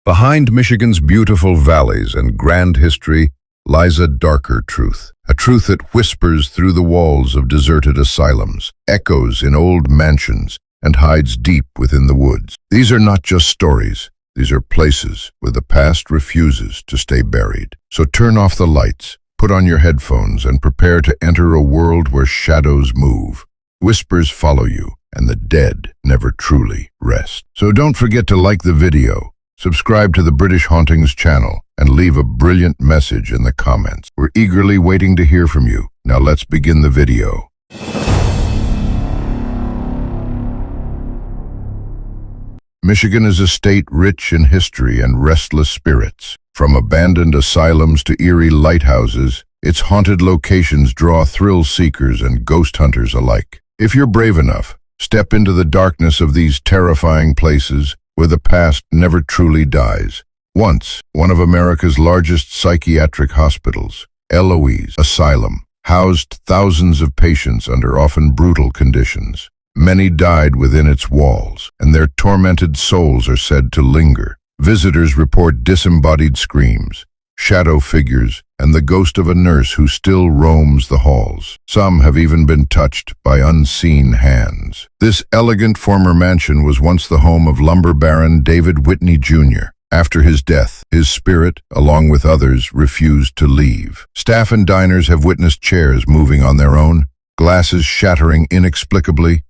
Behind Michigan's beautiful valleys and grand history lies a darker truth, a truth that whispers through the walls of deserted asylums, echoes in old mansions, and hides deep within the woods. These are not just stories. These are places where the past refuses to stay buried. So turn off the lights, put on your headphones, and prepare to enter a world where shadows move, whispers follow you, and the dead never truly rest. So don't forget to like the video, subscribe to the British Hauntings channel, and leave a brilliant message in the comments. We're eagerly waiting to hear from you. Now let's begin the video. Michigan is a state rich in history and restless spirits. From abandoned asylums to eerie lighthouses, its haunted locations draw thrill seekers and ghost hunters alike. If you're brave enough, step into the darkness of these terrifying places where the past never truly dies. Once, one of America's largest psychiatric hospitals, Eloise Asylum, housed thousands of patients under often brutal conditions. Many died within its walls, and their tormented souls are said to linger. Visitors report disembodied screams, shadow figures, and the ghost of a nurse who still roams the halls. Some have even been touched by unseen hands. This elegant former mansion was once the home of lumber baron David Whitney Jr. After his death, his spirit, along with others, refused to leave. Staff and diners have witnessed chairs moving on their own, glasses shattering inexplicably,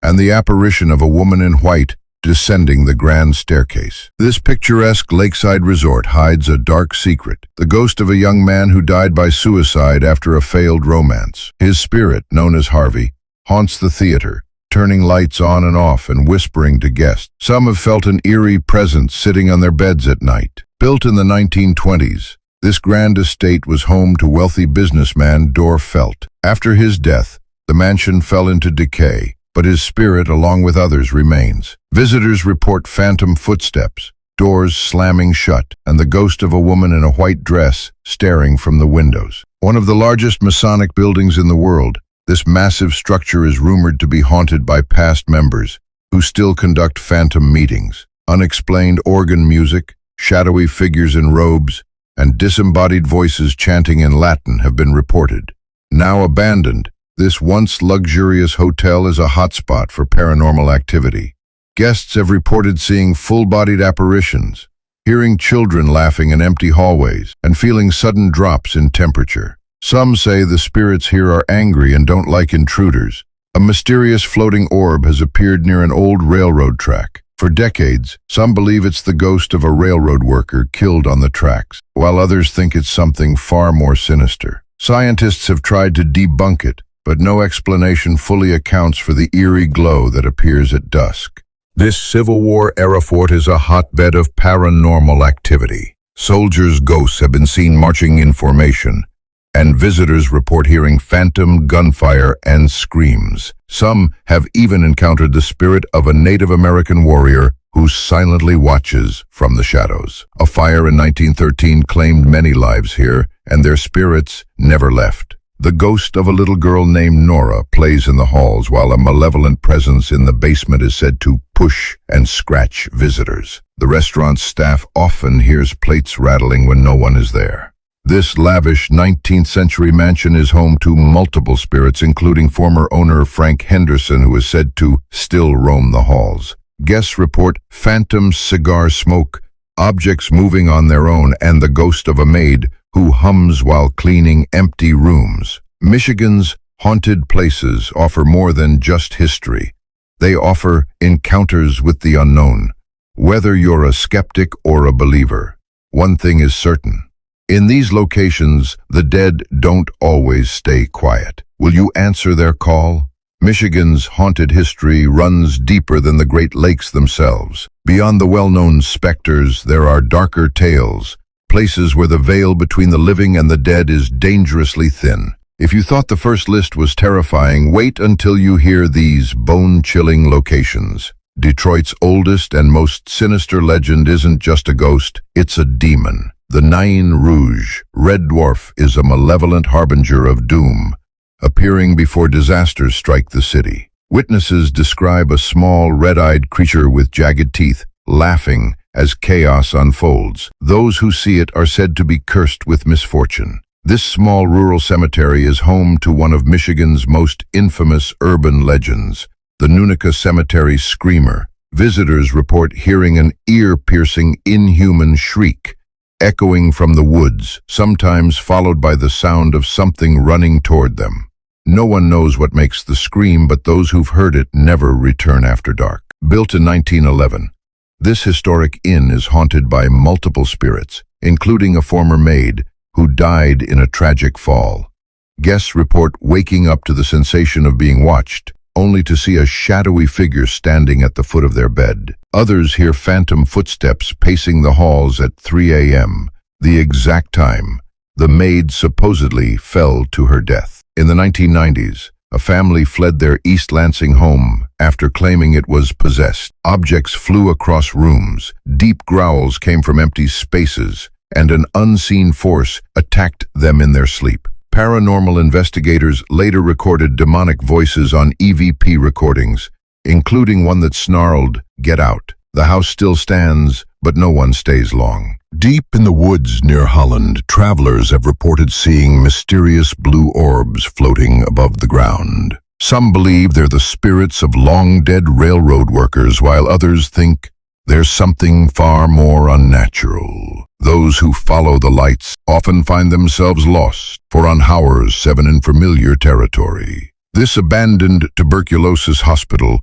and the apparition of a woman in white descending the grand staircase. This picturesque lakeside resort hides a dark secret, the ghost of a young man who died by suicide after a failed romance. His spirit, known as Harvey, haunts the theater, turning lights on and off and whispering to guests. Some have felt an eerie presence sitting on their beds at night. Built in the 1920s, this grand estate was home to wealthy businessman Dorr Felt. After his death, the mansion fell into decay, but his spirit, along with others, remains. Visitors report phantom footsteps, doors slamming shut, and the ghost of a woman in a white dress staring from the windows. One of the largest Masonic buildings in the world, this massive structure is rumored to be haunted by past members who still conduct phantom meetings. Unexplained organ music, shadowy figures in robes, and disembodied voices chanting in Latin have been reported. Now abandoned, this once luxurious hotel is a hotspot for paranormal activity. Guests have reported seeing full-bodied apparitions, hearing children laughing in empty hallways, and feeling sudden drops in temperature. Some say the spirits here are angry and don't like intruders. A mysterious floating orb has appeared near an old railroad track. For decades, some believe it's the ghost of a railroad worker killed on the tracks, while others think it's something far more sinister. Scientists have tried to debunk it, but no explanation fully accounts for the eerie glow that appears at dusk. This Civil War-era fort is a hotbed of paranormal activity. Soldiers' ghosts have been seen marching in formation, and visitors report hearing phantom gunfire and screams. Some have even encountered the spirit of a Native American warrior who silently watches from the shadows. A fire in 1913 claimed many lives here, and their spirits never left. The ghost of a little girl named Nora plays in the halls, while a malevolent presence in the basement is said to push and scratch visitors. The restaurant's staff often hears plates rattling when no one is there. This lavish 19th century mansion is home to multiple spirits, including former owner Frank Henderson, who is said to still roam the halls. Guests report phantom cigar smoke, objects moving on their own, and the ghost of a maid who hums while cleaning empty rooms. Michigan's haunted places offer more than just history. They offer encounters with the unknown. Whether you're a skeptic or a believer, one thing is certain. In these locations, the dead don't always stay quiet. Will you answer their call? Michigan's haunted history runs deeper than the Great Lakes themselves. Beyond the well-known specters, there are darker tales, places where the veil between the living and the dead is dangerously thin. If you thought the first list was terrifying, wait until you hear these bone-chilling locations. Detroit's oldest and most sinister legend isn't just a ghost, it's a demon. The Nain Rouge, Red Dwarf, is a malevolent harbinger of doom, appearing before disasters strike the city. Witnesses describe a small, red-eyed creature with jagged teeth, laughing as chaos unfolds. Those who see it are said to be cursed with misfortune. This small rural cemetery is home to one of Michigan's most infamous urban legends, the Nunica Cemetery Screamer. Visitors report hearing an ear-piercing, inhuman shriek, echoing from the woods, sometimes followed by the sound of something running toward them. No one knows what makes the scream, but those who've heard it never return after dark. Built in 1911, this historic inn is haunted by multiple spirits, including a former maid who died in a tragic fall. Guests report waking up to the sensation of being watched, only to see a shadowy figure standing at the foot of their bed. Others hear phantom footsteps pacing the halls at 3 a.m., the exact time the maid supposedly fell to her death. In the 1990s, a family fled their East Lansing home after claiming it was possessed. Objects flew across rooms, deep growls came from empty spaces, and an unseen force attacked them in their sleep. Paranormal investigators later recorded demonic voices on EVP recordings, including one that snarled, "Get out." The house still stands, but no one stays long. Deep in the woods near Holland, travelers have reported seeing mysterious blue orbs floating above the ground. Some believe they're the spirits of long-dead railroad workers, while others think there's something far more unnatural. Those who follow the lights often find themselves lost for hours 7 in familiar territory. This abandoned tuberculosis hospital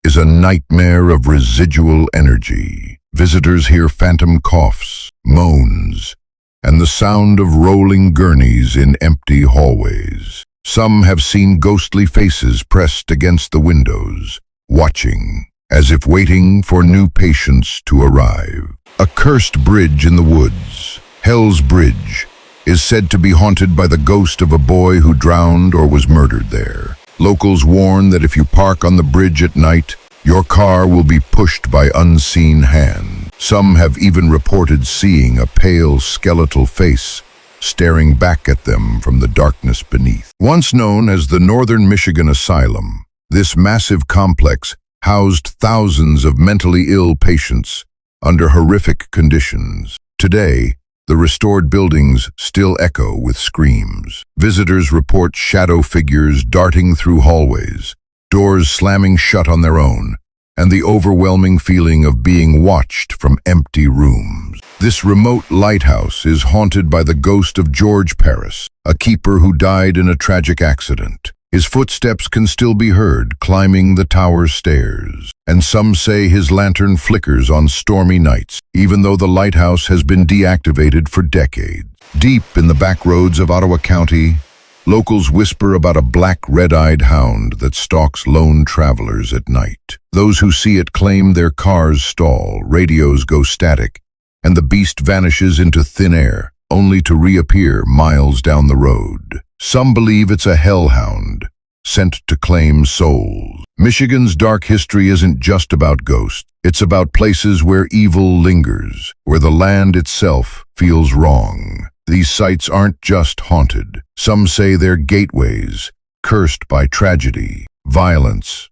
is a nightmare of residual energy. Visitors hear phantom coughs, moans, and the sound of rolling gurneys in empty hallways. Some have seen ghostly faces pressed against the windows, watching, as if waiting for new patients to arrive. A cursed bridge in the woods, Hell's Bridge, is said to be haunted by the ghost of a boy who drowned or was murdered there. Locals warn that if you park on the bridge at night, your car will be pushed by unseen hands. Some have even reported seeing a pale skeletal face staring back at them from the darkness beneath. Once known as the Northern Michigan Asylum, this massive complex housed thousands of mentally ill patients under horrific conditions. Today, the restored buildings still echo with screams. Visitors report shadow figures darting through hallways, doors slamming shut on their own, and the overwhelming feeling of being watched from empty rooms. This remote lighthouse is haunted by the ghost of George Paris, a keeper who died in a tragic accident. His footsteps can still be heard climbing the tower's stairs, and some say his lantern flickers on stormy nights, even though the lighthouse has been deactivated for decades. Deep in the back roads of Ottawa County, locals whisper about a black red-eyed hound that stalks lone travelers at night. Those who see it claim their cars stall, radios go static, and the beast vanishes into thin air, only to reappear miles down the road. Some believe it's a hellhound, sent to claim souls. Michigan's dark history isn't just about ghosts. It's about places where evil lingers, where the land itself feels wrong. These sites aren't just haunted. Some say they're gateways, cursed by tragedy, violence,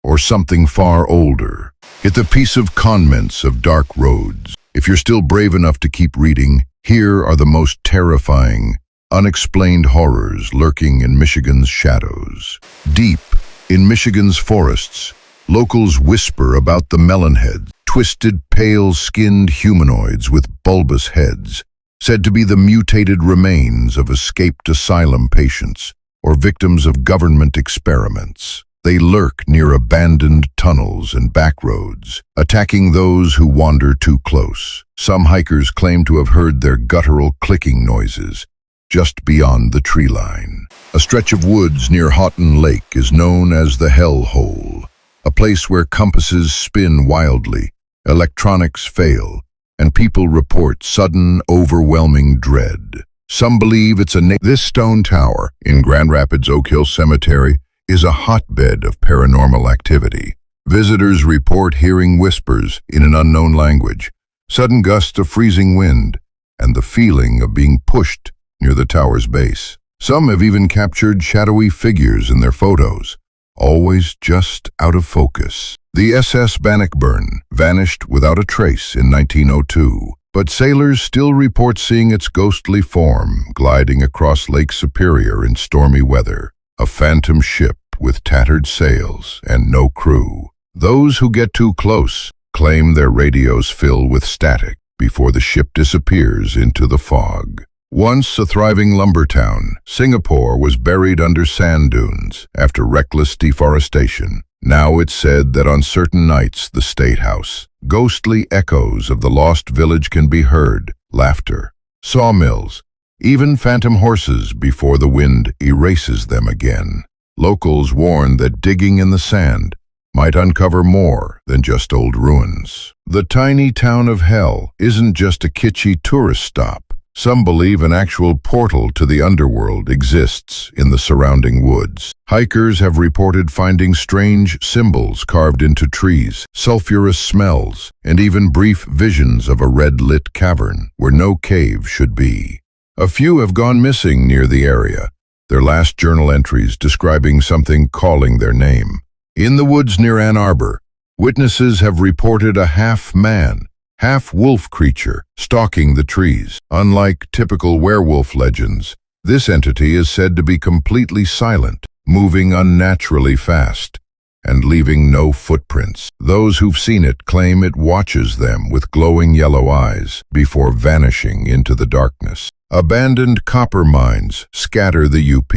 or something far older. It's the piece of convents of dark roads. If you're still brave enough to keep reading, here are the most terrifying, unexplained horrors lurking in Michigan's shadows. Deep in Michigan's forests, locals whisper about the melonheads, twisted, pale-skinned humanoids with bulbous heads, said to be the mutated remains of escaped asylum patients or victims of government experiments. They lurk near abandoned tunnels and back roads, attacking those who wander too close. Some hikers claim to have heard their guttural clicking noises just beyond the tree line. A stretch of woods near Houghton Lake is known as the Hell Hole, a place where compasses spin wildly, electronics fail, and people report sudden, overwhelming dread. Some believe it's This stone tower in Grand Rapids Oak Hill Cemetery is a hotbed of paranormal activity. Visitors report hearing whispers in an unknown language, sudden gusts of freezing wind, and the feeling of being pushed near the tower's base. Some have even captured shadowy figures in their photos, always just out of focus. The SS Bannockburn vanished without a trace in 1902, but sailors still report seeing its ghostly form gliding across Lake Superior in stormy weather, a phantom ship with tattered sails and no crew. Those who get too close claim their radios fill with static before the ship disappears into the fog. Once a thriving lumber town, Singapore was buried under sand dunes after reckless deforestation. Now it's said that on certain nights, the State House, ghostly echoes of the lost village can be heard, laughter, sawmills, even phantom horses before the wind erases them again. Locals warn that digging in the sand might uncover more than just old ruins. The tiny town of Hell isn't just a kitschy tourist stop. Some believe an actual portal to the underworld exists in the surrounding woods. Hikers have reported finding strange symbols carved into trees, sulfurous smells, and even brief visions of a red-lit cavern where no cave should be. A few have gone missing near the area, their last journal entries describing something calling their name. In the woods near Ann Arbor, witnesses have reported a half-man, half-wolf creature stalking the trees. Unlike typical werewolf legends, this entity is said to be completely silent, moving unnaturally fast, and leaving no footprints. Those who've seen it claim it watches them with glowing yellow eyes before vanishing into the darkness. Abandoned copper mines scatter the UP,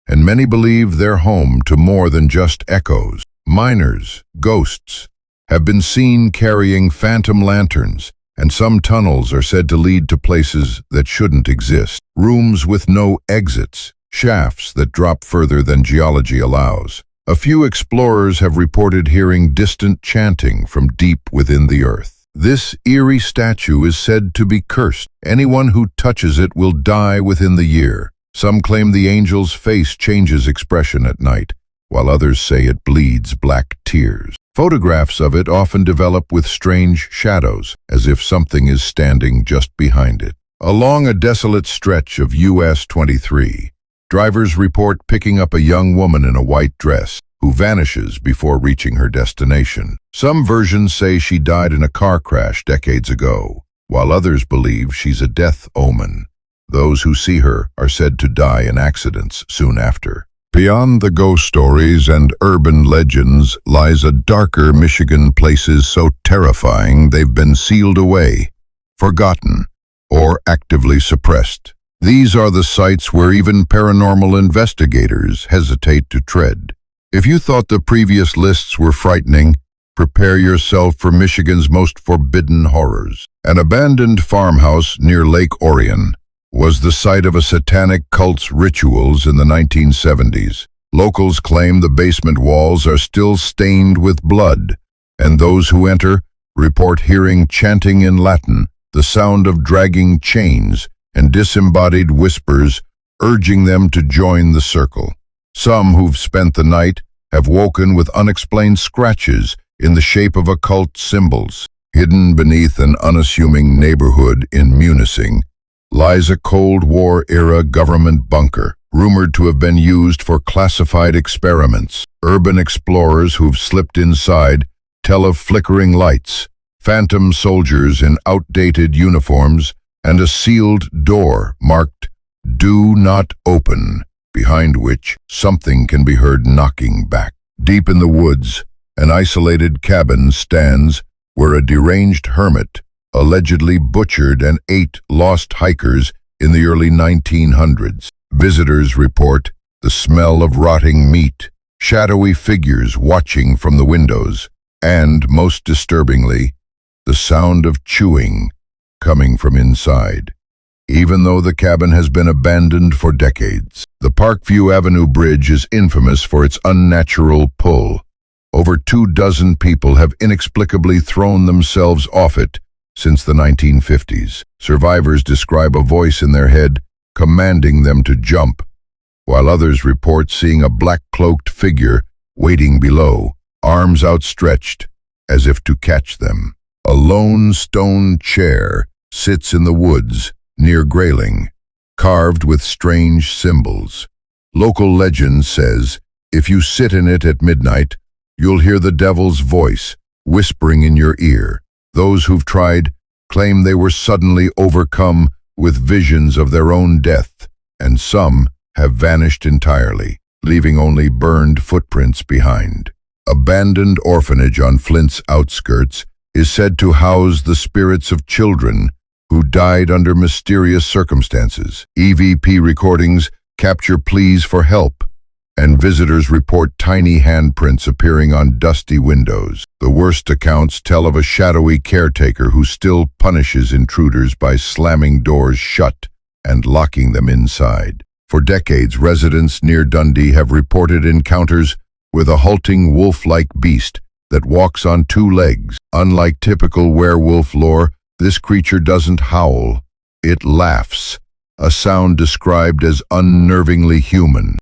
and many believe they're home to more than just echoes. Miners, ghosts, have been seen carrying phantom lanterns, and some tunnels are said to lead to places that shouldn't exist. Rooms with no exits, shafts that drop further than geology allows. A few explorers have reported hearing distant chanting from deep within the earth. This eerie statue is said to be cursed. Anyone who touches it will die within the year. Some claim the angel's face changes expression at night, while others say it bleeds black tears. Photographs of it often develop with strange shadows, as if something is standing just behind it. Along a desolate stretch of US 23, drivers report picking up a young woman in a white dress who vanishes before reaching her destination. Some versions say she died in a car crash decades ago, while others believe she's a death omen. Those who see her are said to die in accidents soon after. Beyond the ghost stories and urban legends lies a darker Michigan places so terrifying they've been sealed away, forgotten, or actively suppressed. These are the sites where even paranormal investigators hesitate to tread. If you thought the previous lists were frightening, prepare yourself for Michigan's most forbidden horrors. An abandoned farmhouse near Lake Orion was the site of a satanic cult's rituals in the 1970s. Locals claim the basement walls are still stained with blood, and those who enter report hearing chanting in Latin, the sound of dragging chains, and disembodied whispers urging them to join the circle. Some who've spent the night have woken with unexplained scratches in the shape of occult symbols. Hidden beneath an unassuming neighborhood in Munising lies a Cold War-era government bunker, rumored to have been used for classified experiments. Urban explorers who've slipped inside tell of flickering lights, phantom soldiers in outdated uniforms, and a sealed door marked "Do Not Open," behind which something can be heard knocking back. Deep in the woods, an isolated cabin stands where a deranged hermit allegedly butchered and ate lost hikers in the early 1900s. Visitors report the smell of rotting meat, shadowy figures watching from the windows, and, most disturbingly, the sound of chewing coming from inside. Even though the cabin has been abandoned for decades, the Parkview Avenue Bridge is infamous for its unnatural pull. Over 24 people have inexplicably thrown themselves off it since the 1950s. Survivors describe a voice in their head commanding them to jump, while others report seeing a black-cloaked figure waiting below, arms outstretched as if to catch them. A lone stone chair sits in the woods near Grayling, carved with strange symbols. Local legend says if you sit in it at midnight, You'll hear the devil's voice whispering in your ear. Those who've tried claim they were suddenly overcome with visions of their own death, and some have vanished entirely, leaving only burned footprints behind. Abandoned orphanage on Flint's outskirts is said to house the spirits of children who died under mysterious circumstances. EVP recordings capture pleas for help, and visitors report tiny handprints appearing on dusty windows. The worst accounts tell of a shadowy caretaker who still punishes intruders by slamming doors shut and locking them inside. For decades, residents near Dundee have reported encounters with a halting wolf-like beast that walks on two legs. Unlike typical werewolf lore, this creature doesn't howl, it laughs, a sound described as unnervingly human.